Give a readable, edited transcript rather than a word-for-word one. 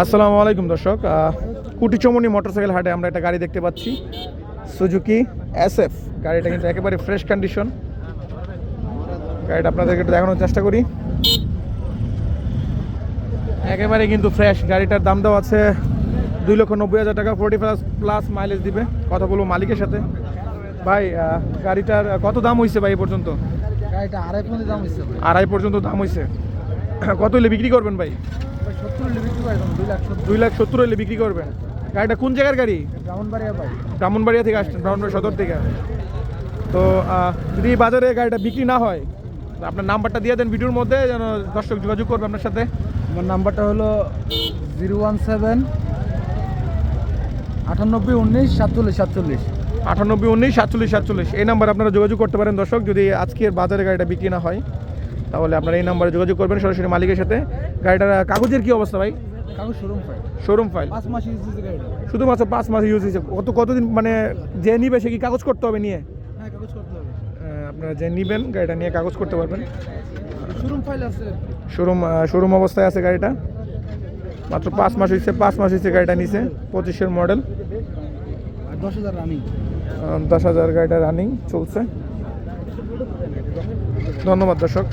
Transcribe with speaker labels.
Speaker 1: আসসালামু আলাইকুম দর্শক, কুটিচমনি মোটরসাইকেল হাটে আমরা একটা গাড়ি দেখতে পাচ্ছি, সুজুকি SF। গাড়িটা কিন্তু একেবারে ফ্রেশ কন্ডিশন। গাড়িটা আপনাদেরকে একটু দেখানোর চেষ্টা করি। একেবারে কিন্তু ফ্রেশ। গাড়িটার দাম দেওয়া আছে 2,90,000 টাকা, 40+ মাইলেজ দিবে। কথা বলবো মালিকের সাথে। ভাই, গাড়িটার কত দাম হয়েছে ভাই এ পর্যন্ত?
Speaker 2: গাড়িটা আড়াই পর্যন্ত দাম হয়েছে।
Speaker 1: আড়াই পর্যন্ত দাম হয়েছে। কত হলে বিক্রি করবেন ভাই?
Speaker 2: 70 হলে বিক্রি করে দেবো, 2,70,000।
Speaker 1: 2,70,000 হলে বিক্রি করবেন। গাড়িটা কোন জায়গার গাড়ি?
Speaker 2: ব্রাহ্মণবাড়িয়া ভাই।
Speaker 1: ব্রাহ্মণবাড়িয়া থেকে আসছেন, ব্রাহ্মণবাড়িয়া সদর থেকে। তো যদি বাজারে গাড়িটা বিক্রি না হয়, আপনার নাম্বারটা দিয়ে দেন ভিডিওর মধ্যে, যেন দর্শক যোগাযোগ করবে আপনার সাথে।
Speaker 2: আমার নাম্বারটা হলো 017 98 19 47 47।
Speaker 1: 98 19 47 47 এই নাম্বারে আপনারা যোগাযোগ করতে পারেন দর্শক। যদি আজকের বাজারে গাড়িটা বিক্রি না হয়, তাহলে আপনারা এই নাম্বারে যোগাযোগ করবেন সরাসরি মালিকের সাথে। গাড়িটার কাগজের কি অবস্থা ভাই?
Speaker 2: কাগজ শোরুম ফাইল।
Speaker 1: Showroom file.
Speaker 2: 5 মাস ইউজ হয়েছে গাড়িটা।
Speaker 1: শুধুমাত্র 5 মাস ইউজ হয়েছে। কতদিন মানে যে নিবে সে কি কাগজ করতে হবে নিয়ে?
Speaker 2: হ্যাঁ, কাগজ করতে হবে।
Speaker 1: আপনারা যে নিবেন গাড়িটা নিয়ে কাগজ করতে পারবেন।
Speaker 2: শোরুম ফাইল আছে।
Speaker 1: শোরুম অবস্থায় আছে গাড়িটা। মাত্র 5 মাস হয়েছে। 5 মাস হয়েছে গাড়িটা নিছে। 25-এর মডেল।
Speaker 2: আর 10,000 রানিং।
Speaker 1: 10,000 গাড়িটা রানিং চলছে। ধন্যবাদ দর্শক।